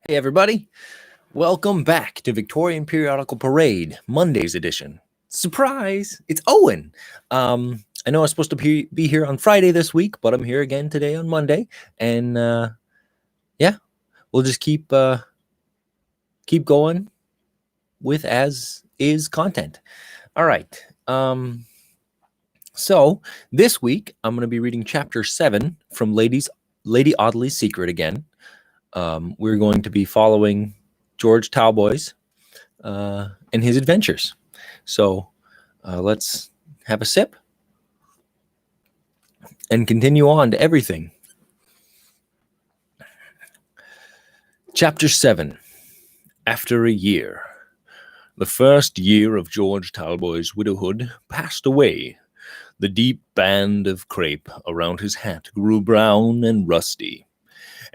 Hey everybody, welcome back to Victorian Periodical Parade, Monday's edition. Surprise, it's Owen. I know I was supposed to be here on Friday this week, but I'm here again today on Monday, and yeah, we'll just keep going with as is content. All right. So this week I'm going to be reading Chapter 7 from Lady Audley's Secret again. We're going to be following George Talboys and his adventures. So let's have a sip and continue on to everything. Chapter 7. After a year. The first year of George Talboys' widowhood passed away. The deep band of crape around his hat grew brown and rusty.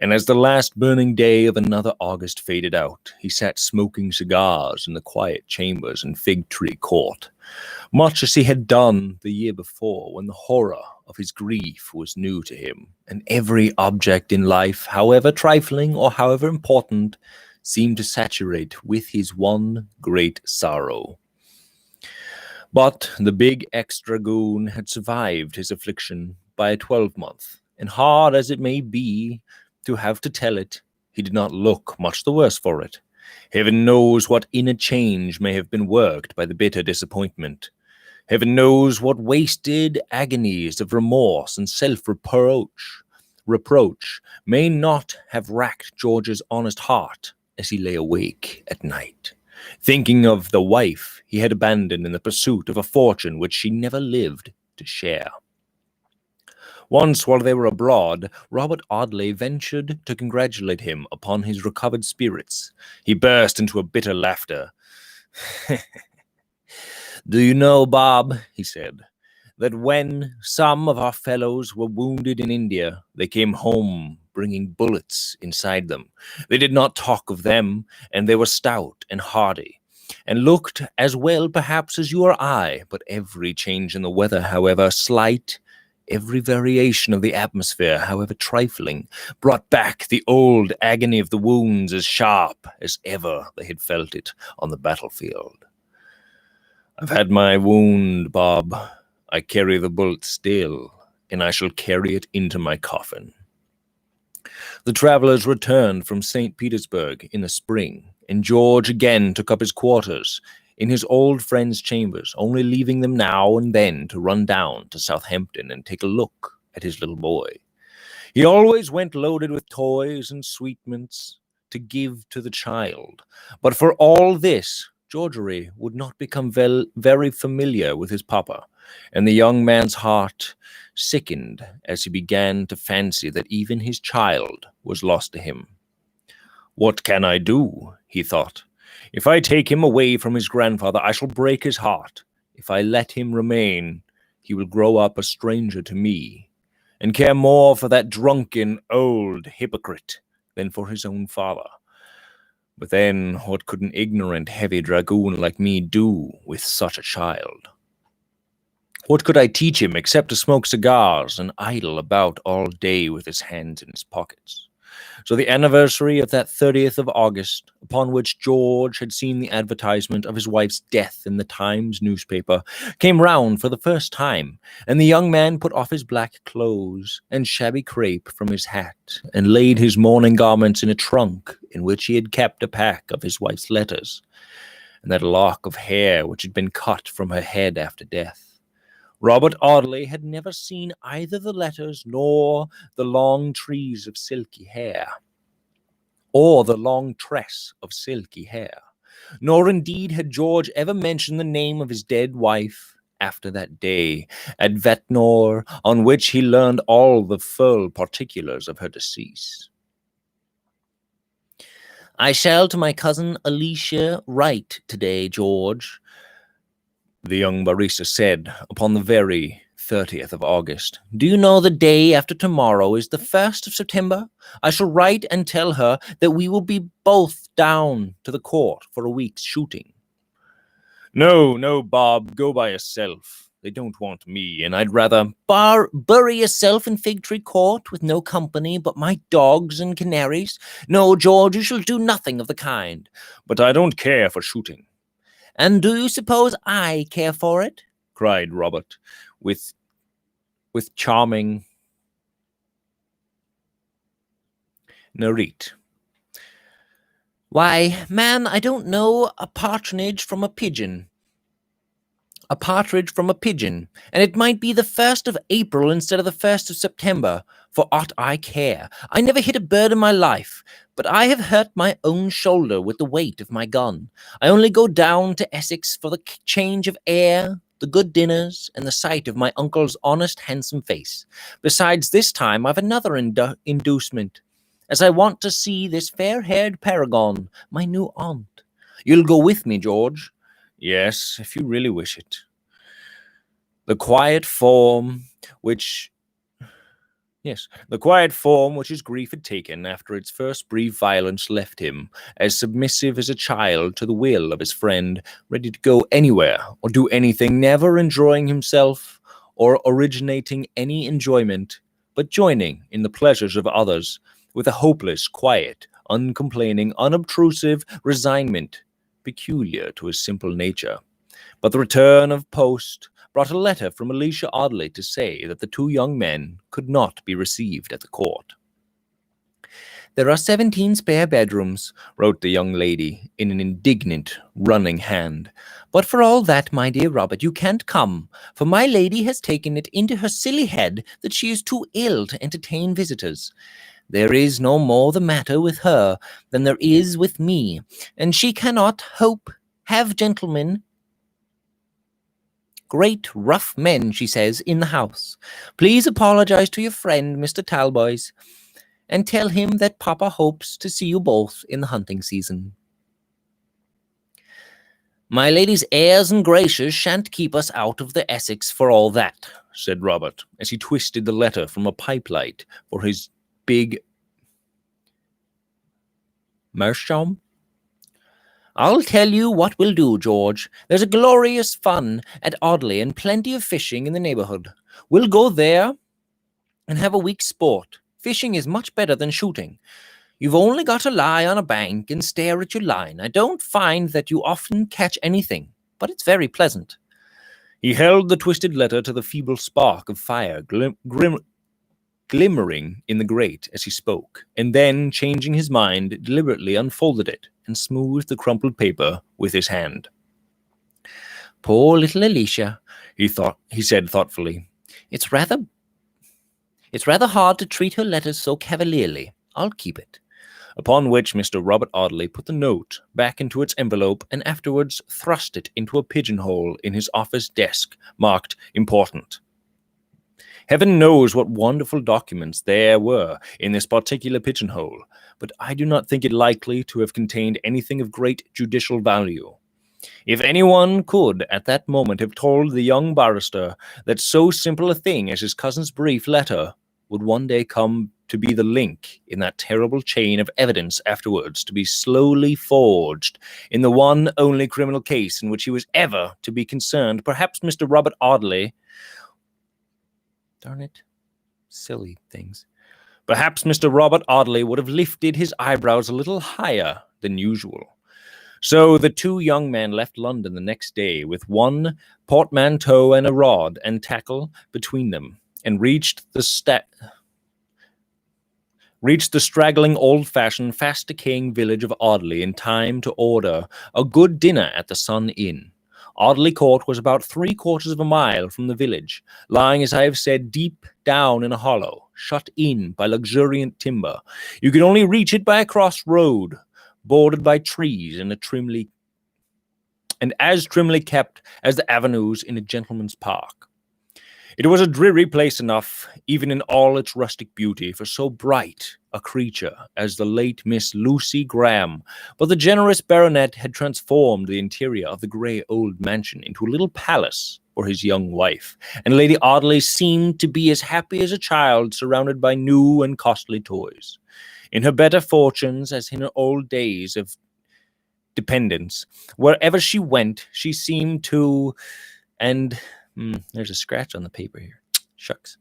And as the last burning day of another August faded out, he sat smoking cigars in the quiet chambers in Fig Tree Court, much as he had done the year before when the horror of his grief was new to him, and every object in life, however trifling or however important, seemed to saturate with his one great sorrow. But the big ex-dragoon had survived his affliction by a 12-month, and hard as it may be to have to tell it, he did not look much the worse for it. Heaven knows what inner change may have been worked by the bitter disappointment. Heaven knows what wasted agonies of remorse and self-reproach may not have racked George's honest heart as he lay awake at night, thinking of the wife he had abandoned in the pursuit of a fortune which she never lived to share. Once, while they were abroad, Robert Audley ventured to congratulate him upon his recovered spirits. He burst into a bitter laughter. "Do you know, Bob," he said, "that when some of our fellows were wounded in India, they came home bringing bullets inside them. They did not talk of them, and they were stout and hardy, and looked as well perhaps as you or I, but every change in the weather, however slight, every variation of the atmosphere, however trifling, brought back the old agony of the wounds as sharp as ever they had felt it on the battlefield. I've had my wound, Bob. I carry the bullet still, and I shall carry it into my coffin." The travelers returned from St. Petersburg in the spring, and George again took up his quarters in his old friend's chambers, only leaving them now and then to run down to Southampton and take a look at his little boy. He always went loaded with toys and sweetmeats to give to the child, but for all this, Georgery would not become very familiar with his papa, and the young man's heart sickened as he began to fancy that even his child was lost to him. "What can I do?" he thought. "If I take him away from his grandfather, I shall break his heart. If I let him remain, he will grow up a stranger to me, and care more for that drunken old hypocrite than for his own father. But then, what could an ignorant heavy dragoon like me do with such a child? What could I teach him except to smoke cigars and idle about all day with his hands in his pockets?" So the anniversary of that 30th of August, upon which George had seen the advertisement of his wife's death in the Times newspaper, came round for the first time, and the young man put off his black clothes and shabby crape from his hat, and laid his mourning garments in a trunk in which he had kept a pack of his wife's letters, and that lock of hair which had been cut from her head after death. Robert Audley had never seen either the letters nor the long trees of silky hair, or the long tress of silky hair, nor indeed had George ever mentioned the name of his dead wife after that day at Ventnor, on which he learned all the full particulars of her decease. "I shall to my cousin Alicia write today, George," the young barista said upon the very 30th of August. "Do you know the day after tomorrow is the 1st of September? I shall write and tell her that we will be both down to the court for a week's shooting." No, Bob, go by yourself. They don't want me, and I'd rather bury yourself in Fig Tree Court with no company but my dogs and canaries. No, George, you shall do nothing of the kind. But I don't care for shooting. And do you suppose I care for it? Cried Robert, with charming narrate. Why, man, I don't know a partridge from a pigeon. And it might be the 1st of April instead of the 1st of September, for aught I care. I never hit a bird in my life, but I have hurt my own shoulder with the weight of my gun. I only go down to Essex for the change of air, the good dinners, and the sight of my uncle's honest, handsome face. Besides, this time I've another inducement, as I want to see this fair-haired paragon, my new aunt. You'll go with me, George? Yes, if you really wish it. The quiet form which his grief had taken after its first brief violence left him, as submissive as a child to the will of his friend, ready to go anywhere or do anything, never enjoying himself or originating any enjoyment, but joining in the pleasures of others with a hopeless, quiet, uncomplaining, unobtrusive resignment peculiar to his simple nature. But the return of post brought a letter from Alicia Audley to say that the two young men could not be received at the court. There are 17 spare bedrooms, wrote the young lady in an indignant, running hand. But for all that, my dear Robert, you can't come, for my lady has taken it into her silly head that she is too ill to entertain visitors. There is no more the matter with her than there is with me, and she cannot have gentlemen, great rough men, she says, in the house. Please apologize to your friend, Mr. Talboys, and tell him that Papa hopes to see you both in the hunting season. My lady's airs and graces shan't keep us out of the Essex for all that, said Robert, as he twisted the letter from a pipe-light for his big meerschaum. I'll tell you what we'll do, George. There's a glorious fun at Audley and plenty of fishing in the neighborhood. We'll go there and have a week's sport. Fishing is much better than shooting. You've only got to lie on a bank and stare at your line. I don't find that you often catch anything, but it's very pleasant. He held the twisted letter to the feeble spark of fire glimmering in the grate as he spoke, and then, changing his mind, deliberately unfolded it and smoothed the crumpled paper with his hand. Poor little Alicia, he said thoughtfully. It's rather hard to treat her letters so cavalierly. I'll keep it. Upon which Mr. Robert Audley put the note back into its envelope and afterwards thrust it into a pigeonhole in his office desk, marked important. Heaven knows what wonderful documents there were in this particular pigeonhole, but I do not think it likely to have contained anything of great judicial value. If anyone could at that moment have told the young barrister that so simple a thing as his cousin's brief letter would one day come to be the link in that terrible chain of evidence afterwards to be slowly forged in the one only criminal case in which he was ever to be concerned, perhaps Mr. Robert Audley... Darn it. Silly things. Perhaps Mr. Robert Audley would have lifted his eyebrows a little higher than usual. So the two young men left London the next day with one portmanteau and a rod and tackle between them, and reached the straggling, old-fashioned, fast-decaying village of Audley in time to order a good dinner at the Sun Inn. Audley Court was about 3/4 of a mile from the village, lying, as I have said, deep down in a hollow, shut in by luxuriant timber. You could only reach it by a cross road, bordered by trees and as trimly kept as the avenues in a gentleman's park. It was a dreary place enough, even in all its rustic beauty, for so bright a creature as the late Miss Lucy Graham, but the generous baronet had transformed the interior of the grey old mansion into a little palace for his young wife, and Lady Audley seemed to be as happy as a child surrounded by new and costly toys. In her better fortunes, as in her old days of dependence, wherever she went, she seemed to, and There's a scratch on the paper here. Shucks.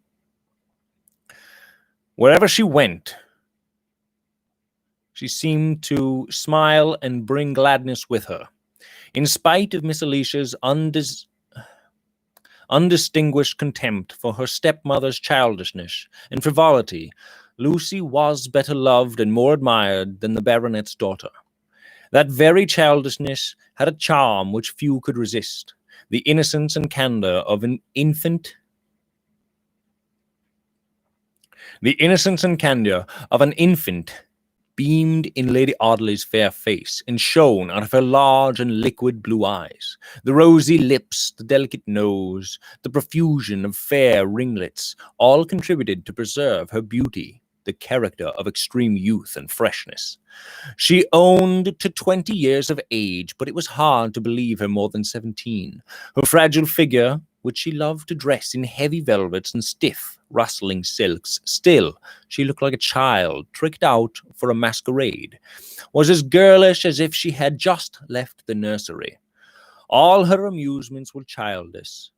Wherever she went, she seemed to smile and bring gladness with her. In spite of Miss Alicia's undistinguished contempt for her stepmother's childishness and frivolity, Lucy was better loved and more admired than the baronet's daughter. That very childishness had a charm which few could resist. The innocence and candor of an infant beamed in Lady Audley's fair face and shone out of her large and liquid blue eyes. The rosy lips, the delicate nose, the profusion of fair ringlets, all contributed to preserve her beauty, the character of extreme youth and freshness. She owned to 20 years of age, but it was hard to believe her more than 17. Her fragile figure, which she loved to dress in heavy velvets and stiff, rustling silks, still she looked like a child tricked out for a masquerade, was as girlish as if she had just left the nursery. All her amusements were childish.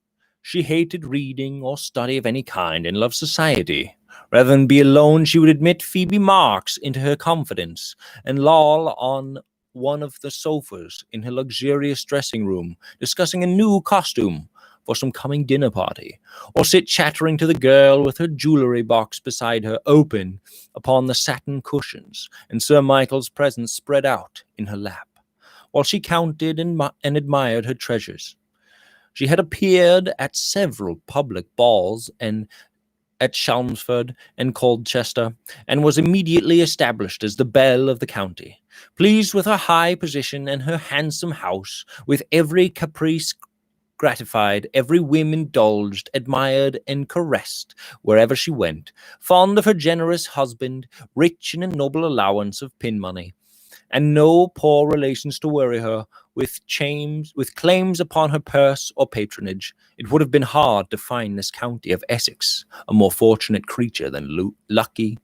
She hated reading or study of any kind and loved society. Rather than be alone, she would admit Phoebe Marks into her confidence and loll on one of the sofas in her luxurious dressing room, discussing a new costume for some coming dinner party, or sit chattering to the girl with her jewellery box beside her open upon the satin cushions and Sir Michael's presents spread out in her lap, while she counted and admired her treasures. She had appeared at several public balls and at Chelmsford and Colchester, and was immediately established as the belle of the county. Pleased with her high position and her handsome house, with every caprice gratified, every whim indulged, admired and caressed wherever she went, fond of her generous husband, rich in a noble allowance of pin money, and no poor relations to worry her with claims upon her purse or patronage, it would have been hard to find in this county of Essex a more fortunate creature than Lucy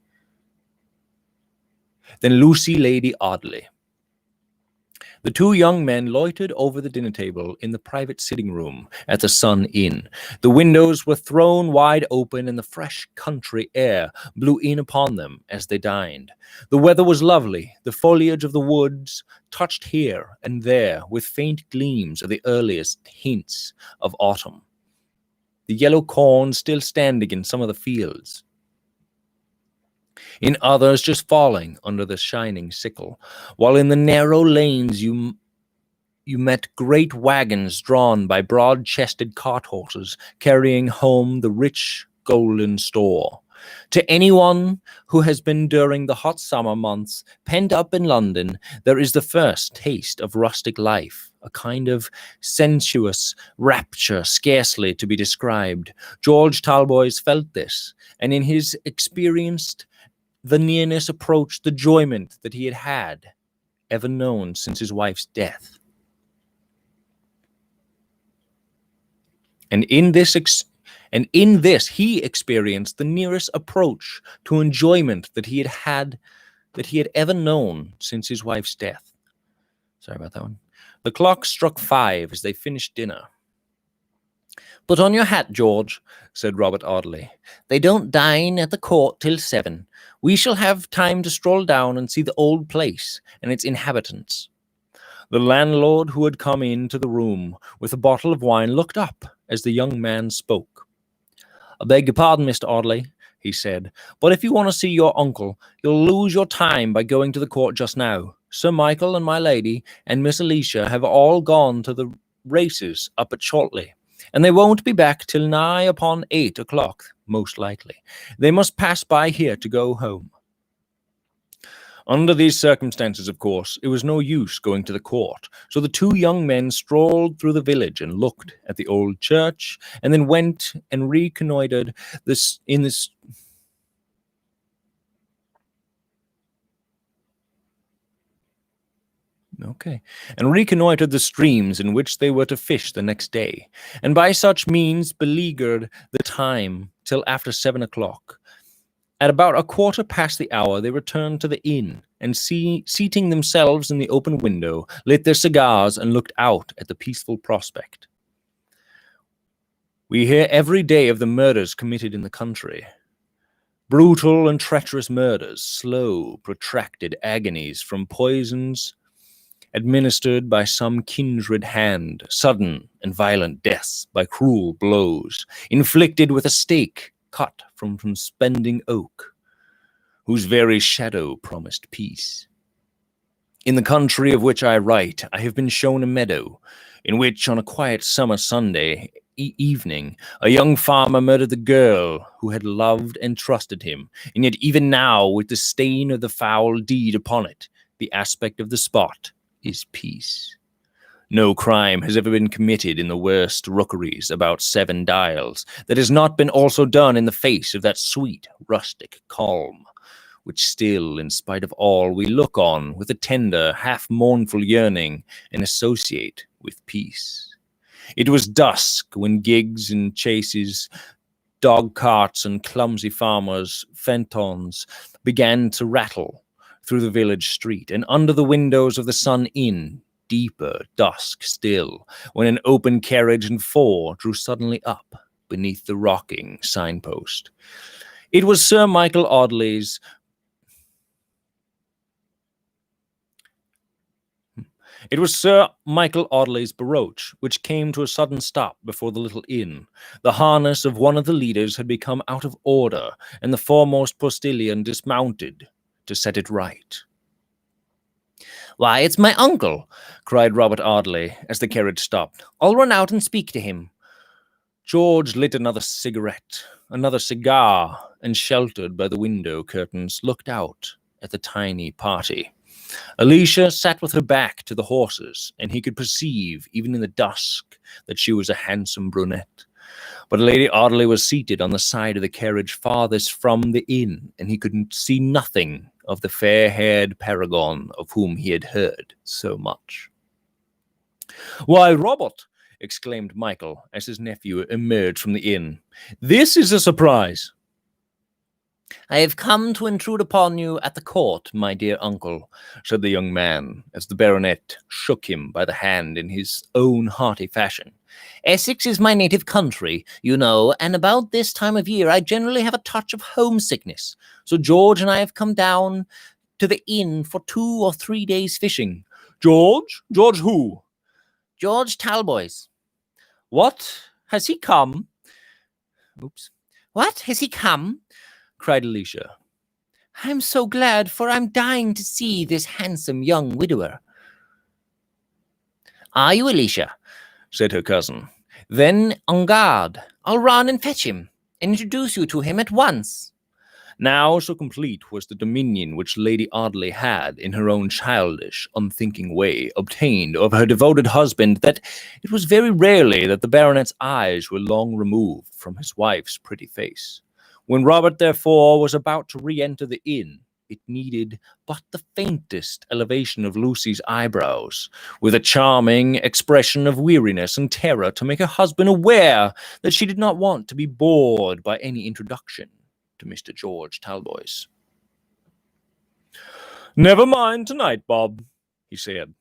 Lady Audley. The two young men loitered over the dinner table in the private sitting room at the Sun Inn. The windows were thrown wide open, and the fresh country air blew in upon them as they dined. The weather was lovely. The foliage of the woods touched here and there with faint gleams of the earliest hints of autumn. The yellow corn still standing in some of the fields, in others just falling under the shining sickle, while in the narrow lanes you met great wagons drawn by broad-chested cart-horses carrying home the rich golden store. To anyone who has been during the hot summer months pent up in London, there is the first taste of rustic life, a kind of sensuous rapture scarcely to be described. George Talboys felt this, and in his experienced the nearness approached the enjoyment that he had ever known since his wife's death. And in this he experienced the nearest approach to enjoyment that he had ever known since his wife's death. Sorry about that one. The clock struck 5 as they finished dinner. "Put on your hat, George," said Robert Audley. "They don't dine at the court till 7. We shall have time to stroll down and see the old place and its inhabitants." The landlord, who had come into the room with a bottle of wine, looked up as the young man spoke. "I beg your pardon, Mr. Audley," he said, "but if you want to see your uncle, you'll lose your time by going to the court just now. Sir Michael and my lady and Miss Alicia have all gone to the races up at Shortley, and they won't be back till nigh upon 8 o'clock, most likely. They must pass by here to go home." Under these circumstances, of course, it was no use going to the court, so the two young men strolled through the village and looked at the old church, and then went and reconnoitered reconnoitered the streams in which they were to fish the next day, and by such means beleaguered the time till after 7 o'clock. At about a quarter past the hour, they returned to the inn, and seating themselves in the open window, lit their cigars and looked out at the peaceful prospect. We hear every day of the murders committed in the country. Brutal and treacherous murders, slow, protracted agonies from poisons administered by some kindred hand, sudden and violent deaths by cruel blows, inflicted with a stake cut from suspending oak, whose very shadow promised peace. In the country of which I write, I have been shown a meadow, in which on a quiet summer Sunday evening, a young farmer murdered the girl who had loved and trusted him, and yet even now, with the stain of the foul deed upon it, the aspect of the spot is peace. No crime has ever been committed in the worst rookeries about 7 Dials that has not been also done in the face of that sweet, rustic calm, which still, in spite of all, we look on with a tender, half-mournful yearning and associate with peace. It was dusk when gigs and chaises, dog carts and clumsy farmers' phaetons began to rattle through the village street, and under the windows of the Sun Inn, deeper dusk still, when an open carriage and 4 drew suddenly up beneath the rocking signpost. It was Sir Michael Audley's barouche, which came to a sudden stop before the little inn. The harness of one of the leaders had become out of order, and the foremost postilion dismounted to set it right. "Why, it's my uncle," cried Robert Audley as the carriage stopped. "I'll run out and speak to him." George lit another cigarette, another cigar, and sheltered by the window curtains, looked out at the tiny party. Alicia sat with her back to the horses, and he could perceive, even in the dusk, that she was a handsome brunette. But Lady Audley was seated on the side of the carriage farthest from the inn, and he could see nothing of the fair-haired paragon of whom he had heard so much. "Why, Robert," exclaimed Michael, as his nephew emerged from the inn, "this is a surprise." "I have come to intrude upon you at the court, my dear uncle," said the young man, as the baronet shook him by the hand in his own hearty fashion. "Essex is my native country, you know, and about this time of year I generally have a touch of homesickness. So George and I have come down to the inn for 2 or 3 days fishing." "George? George who?" "George Talboys." "What? Has he come?" "What? Has he come?" cried Alicia. "I'm so glad, for I'm dying to see this handsome young widower." "Are you, Alicia?" said her cousin. "Then, en garde, I'll run and fetch him, and introduce you to him at once." Now so complete was the dominion which Lady Audley had, in her own childish, unthinking way, obtained over her devoted husband, that it was very rarely that the baronet's eyes were long removed from his wife's pretty face. When Robert, therefore, was about to re-enter the inn, it needed but the faintest elevation of Lucy's eyebrows, with a charming expression of weariness and terror, to make her husband aware that she did not want to be bored by any introduction to Mr. George Talboys. "Never mind tonight, Bob," he said.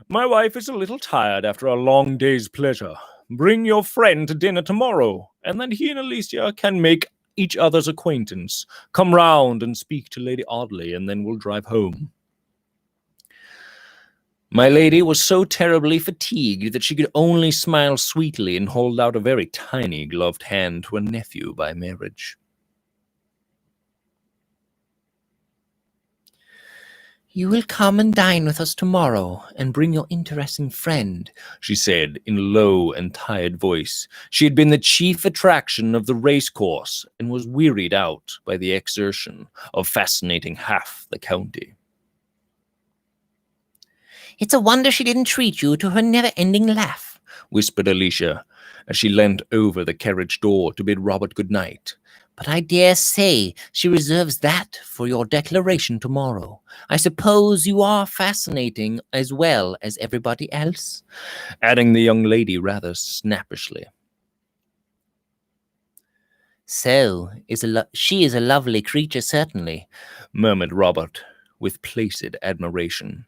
"My wife is a little tired after a long day's pleasure. Bring your friend to dinner tomorrow, and then he and Alicia can make each other's acquaintance. Come round and speak to Lady Audley, and then we'll drive home." My lady was so terribly fatigued that she could only smile sweetly and hold out a very tiny gloved hand to a nephew by marriage. "You will come and dine with us tomorrow, and bring your interesting friend," she said in a low and tired voice. She had been the chief attraction of the racecourse, and was wearied out by the exertion of fascinating half the county. "It's a wonder she didn't treat you to her never-ending laugh," whispered Alicia, as she leant over the carriage door to bid Robert good night. "But I dare say she reserves that for your declaration tomorrow. I suppose you are fascinating as well as everybody else?" adding the young lady rather snappishly. She is a lovely creature, certainly," murmured Robert, with placid admiration.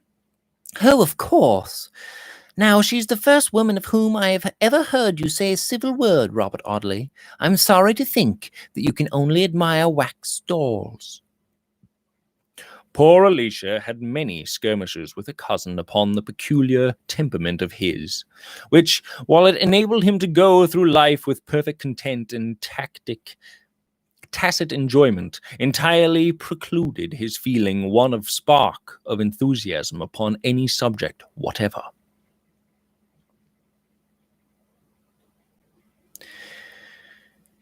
"Oh, of course. Now, she's the first woman of whom I have ever heard you say a civil word, Robert Audley. I'm sorry to think that you can only admire wax dolls. Poor Alicia had many skirmishes with a cousin upon the peculiar temperament of his, which, while it enabled him to go through life with perfect content and tacit enjoyment, entirely precluded his feeling one of spark of enthusiasm upon any subject whatever.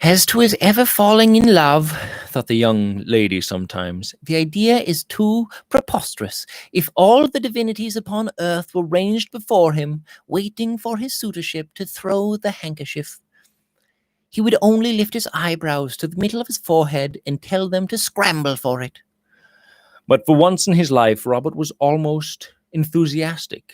As to his ever falling in love, thought the young lady sometimes, the idea is too preposterous. If all the divinities upon earth were ranged before him, waiting for his suitorship to throw the handkerchief, he would only lift his eyebrows to the middle of his forehead and tell them to scramble for it. But for once in his life, Robert was almost enthusiastic.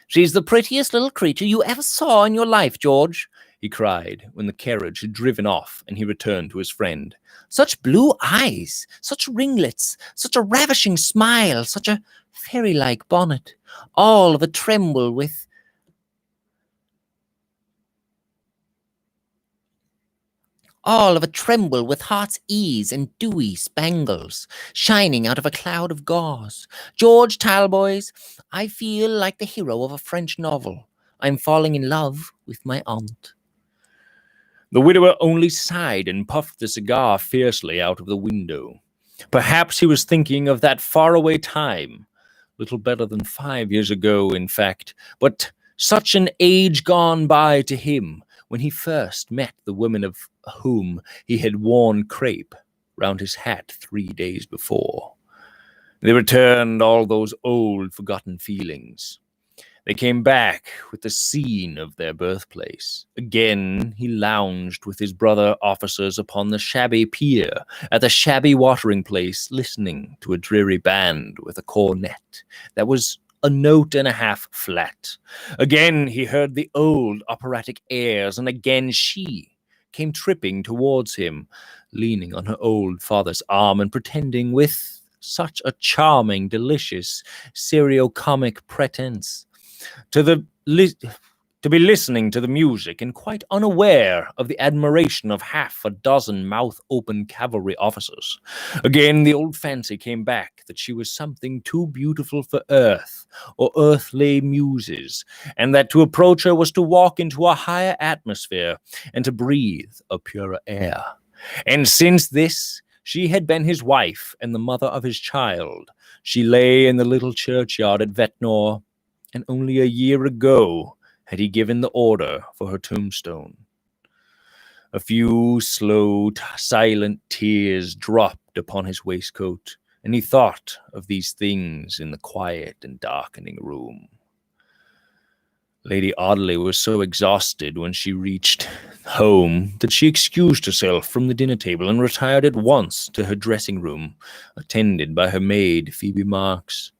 She's the prettiest little creature you ever saw in your life, George, he cried when the carriage had driven off and he returned to his friend. Such blue eyes, such ringlets, such a ravishing smile, such a fairy-like bonnet, all of a tremble with heart's ease and dewy spangles, shining out of a cloud of gauze. George Talboys, I feel like the hero of a French novel. I'm falling in love with my aunt. The widower only sighed and puffed the cigar fiercely out of the window. Perhaps he was thinking of that faraway time, little better than 5 years ago, in fact, but such an age gone by to him, when he first met the woman of whom he had worn crape round his hat 3 days before. They returned all those old forgotten feelings. They came back with the scene of their birthplace. Again he lounged with his brother officers upon the shabby pier at the shabby watering place, listening to a dreary band with a cornet that was a note and a half flat. Again he heard the old operatic airs, and again she came tripping towards him, leaning on her old father's arm and pretending with such a charming, delicious, serio-comic pretense to be listening to the music and quite unaware of the admiration of half a dozen mouth-open cavalry officers. Again the old fancy came back that she was something too beautiful for earth or earthly muses, and that to approach her was to walk into a higher atmosphere and to breathe a purer air. And since this, she had been his wife and the mother of his child. She lay in the little churchyard at Ventnor, and only a year ago had he given the order for her tombstone. A few slow, silent tears dropped upon his waistcoat, and he thought of these things in the quiet and darkening room. Lady Audley was so exhausted when she reached home that she excused herself from the dinner table and retired at once to her dressing room, attended by her maid, Phoebe Marks.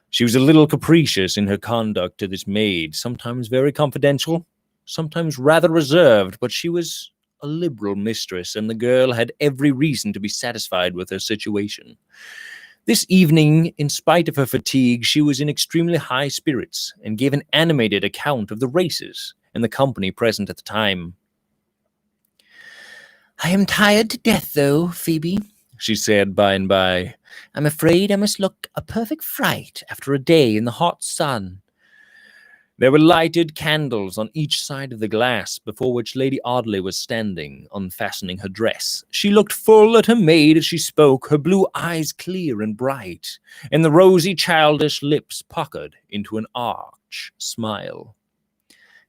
She was a little capricious in her conduct to this maid, sometimes very confidential, sometimes rather reserved, but she was a liberal mistress, and the girl had every reason to be satisfied with her situation. This evening, in spite of her fatigue, she was in extremely high spirits, and gave an animated account of the races and the company present at the time. I am tired to death, though, Phoebe, she said by and by. I'm afraid I must look a perfect fright after a day in the hot sun. There were lighted candles on each side of the glass before which Lady Audley was standing, unfastening her dress. She looked full at her maid as she spoke, her blue eyes clear and bright, and the rosy childish lips puckered into an arch smile.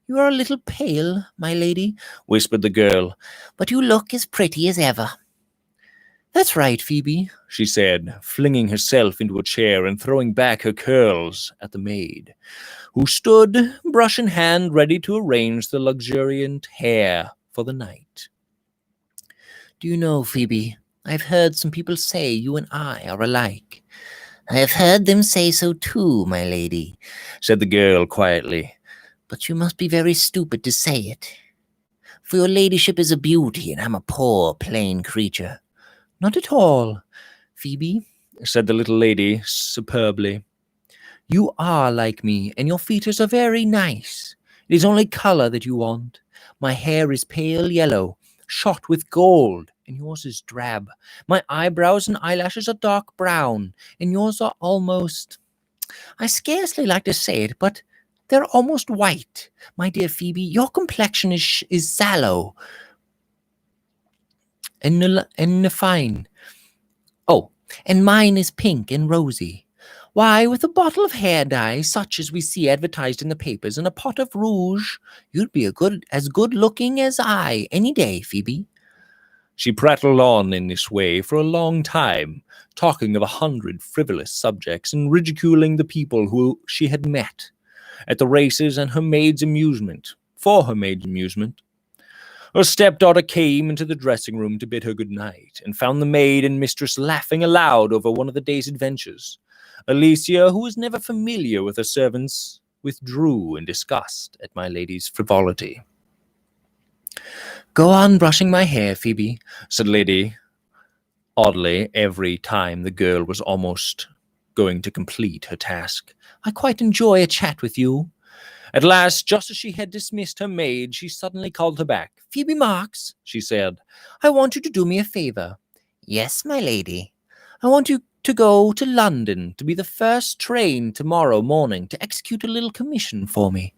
You are a little pale, my lady, whispered the girl, but you look as pretty as ever. That's right, Phoebe, she said, flinging herself into a chair and throwing back her curls at the maid, who stood, brush in hand, ready to arrange the luxuriant hair for the night. Do you know, Phoebe, I've heard some people say you and I are alike. I have heard them say so too, my lady, said the girl quietly. But you must be very stupid to say it. For your ladyship is a beauty, and I'm a poor, plain creature. Not at all, Phoebe, said the little lady superbly. You are like me, and your features are very nice. It is only colour that you want. My hair is pale yellow, shot with gold, and yours is drab. My eyebrows and eyelashes are dark brown, and yours are almost, I scarcely like to say it, but they're almost white. My dear Phoebe, your complexion is sallow and fine. Oh, and mine is pink and rosy. Why, with a bottle of hair dye, such as we see advertised in the papers, and a pot of rouge, you'd be as good looking as I any day, Phoebe. She prattled on in this way for a long time, talking of 100 frivolous subjects and ridiculing the people who she had met at the races and for her maid's amusement. Her stepdaughter came into the dressing room to bid her good night, and found the maid and mistress laughing aloud over one of the day's adventures. Alicia, who was never familiar with her servants, withdrew in disgust at my lady's frivolity. Go on brushing my hair, Phoebe, said Lady Audley every time the girl was almost going to complete her task. I quite enjoy a chat with you. At last, just as she had dismissed her maid, she suddenly called her back. Phoebe Marks, she said, I want you to do me a favour. Yes, my lady. I want you to go to London to be the first train tomorrow morning to execute a little commission for me.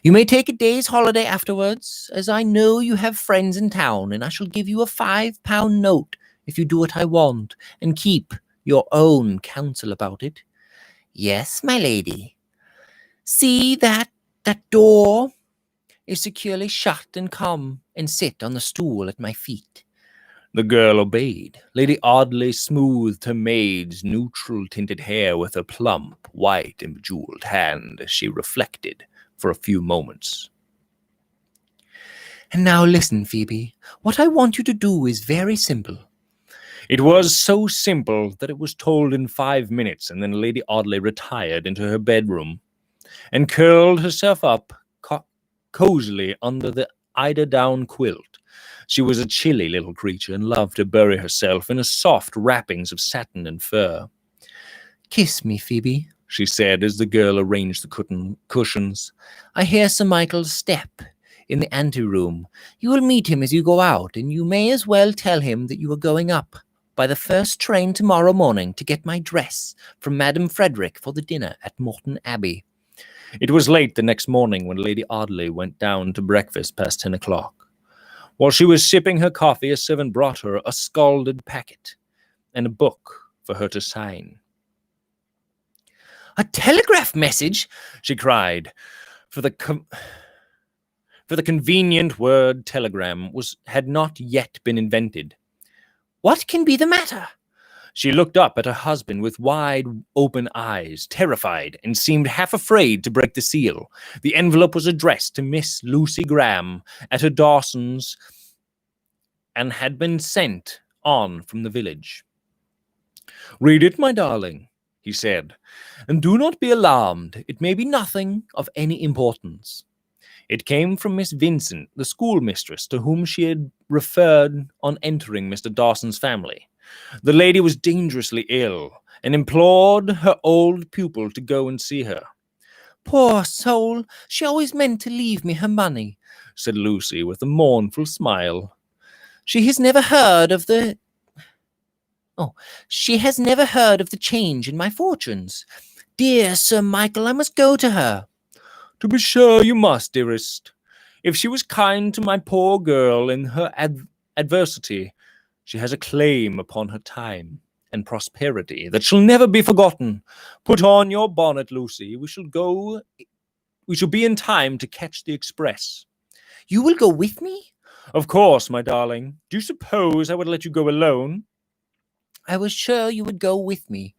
You may take a day's holiday afterwards, as I know you have friends in town, and I shall give you a £5 note if you do what I want, and keep your own counsel about it. Yes, my lady. See that door is securely shut, and come and sit on the stool at my feet. The girl obeyed. Lady Audley smoothed her maid's neutral-tinted hair with her plump, white, and bejewelled hand as she reflected for a few moments. And now listen, Phoebe. What I want you to do is very simple. It was so simple that it was told in 5 minutes, and then Lady Audley retired into her bedroom and curled herself up cozily under the eider-down quilt. She was a chilly little creature and loved to bury herself in a soft wrappings of satin and fur. Kiss me, Phoebe, she said as the girl arranged the cushions. I hear Sir Michael's step in the anteroom. You will meet him as you go out, and you may as well tell him that you are going up by the first train tomorrow morning to get my dress from Madame Frederick for the dinner at Morton Abbey. It was late the next morning when Lady Audley went down to breakfast past 10 o'clock. While she was sipping her coffee, a servant brought her a scalded packet and a book for her to sign. A telegraph message, she cried, for the convenient word telegram had not yet been invented. What can be the matter? She looked up at her husband with wide open eyes, terrified, and seemed half afraid to break the seal. The envelope was addressed to Miss Lucy Graham at her Dawson's and had been sent on from the village. Read it, my darling, he said, and do not be alarmed. It may be nothing of any importance. It came from Miss Vincent, the schoolmistress, to whom she had referred on entering Mr. Dawson's family. The lady was dangerously ill, and implored her old pupil to go and see her. Poor soul, she always meant to leave me her money, said Lucy with a mournful smile. She has never heard of the change in my fortunes. Dear Sir Michael, I must go to her. To be sure you must, dearest. If she was kind to my poor girl in her adversity, she has a claim upon her time and prosperity that shall never be forgotten. Put on your bonnet, Lucy. We shall be in time to catch the express. You will go with me? Of course, my darling. Do you suppose I would let you go alone? I was sure you would go with me,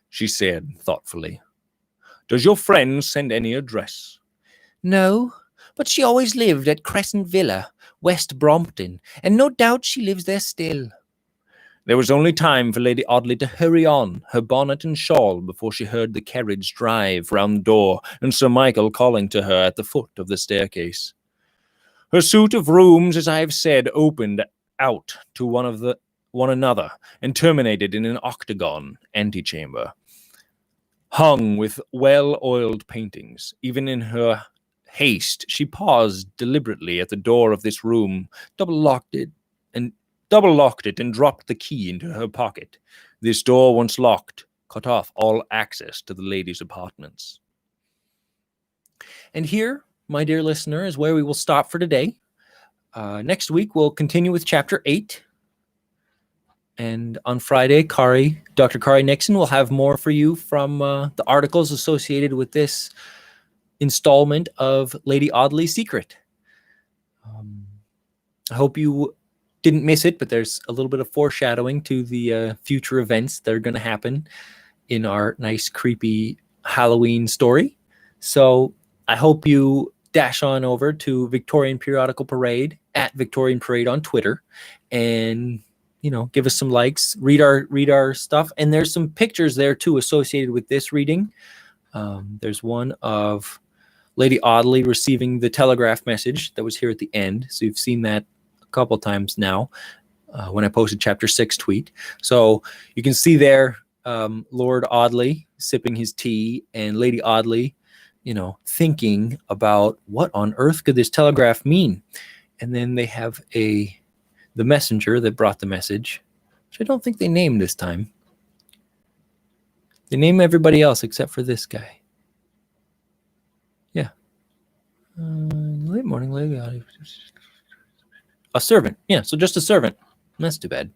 she said thoughtfully. Does your friend send any address? No, but she always lived at Crescent Villa, West Brompton, and no doubt she lives there still. There was only time for Lady Audley to hurry on her bonnet and shawl before she heard the carriage drive round the door and Sir Michael calling to her at the foot of the staircase. Her suite of rooms, as I have said, opened out to one another and terminated in an octagon antechamber. hung with well-oiled paintings. Even in her haste, she paused deliberately at the door of this room, double-locked it, and dropped the key into her pocket. This door, once locked, cut off all access to the lady's apartments. And here, my dear listener, is where we will stop for today. Next week, we'll continue with Chapter 8. And on Friday, Dr. Kari Nixon will have more for you from the articles associated with this installment of Lady Audley's Secret. I hope you didn't miss it, but there's a little bit of foreshadowing to the future events that are going to happen in our nice, creepy Halloween story. So I hope you dash on over to Victorian Periodical Parade at Victorian Parade on Twitter and, you know, give us some likes, read our stuff. And there's some pictures there too associated with this reading. There's one of Lady Audley receiving the telegraph message that was here at the end. So you've seen that a couple times now when I posted Chapter 6 tweet. So you can see there Lord Audley sipping his tea and Lady Audley, you know, thinking about what on earth could this telegraph mean. And then they have the messenger that brought the message, which I don't think they named this time. They name everybody else except for this guy. Yeah. Late morning, Lady Audley. A servant. Yeah, so just a servant. That's too bad.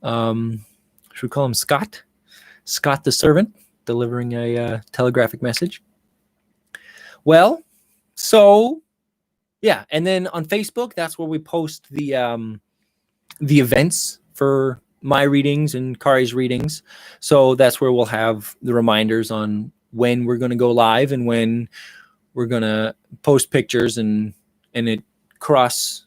Should we call him Scott? Scott the servant, delivering a telegraphic message. Well, so yeah, and then on Facebook, that's where we post the events for my readings and Kari's readings. So that's where we'll have the reminders on when we're going to go live and when we're going to post pictures, and it's a cross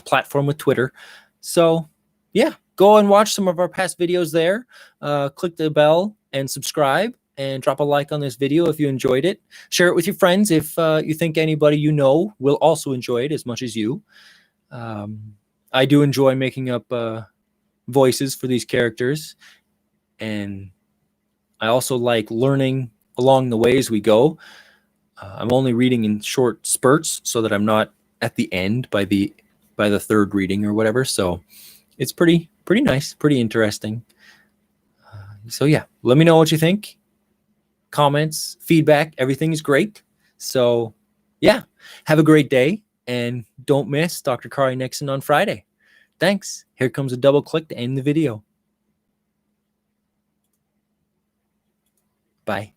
platform with Twitter. So yeah, go and watch some of our past videos there. Click the bell and subscribe. And drop a like on this video if you enjoyed it. Share it with your friends if you think anybody you know will also enjoy it as much as you. I do enjoy making up voices for these characters. And I also like learning along the way as we go. I'm only reading in short spurts so that I'm not at the end by the third reading or whatever. So it's pretty nice, pretty interesting. So yeah, let me know what you think. Comments, feedback, everything's great. So yeah, have a great day and don't miss Dr. Kari Nixon on Friday. Thanks. Here comes a double click to end the video. Bye.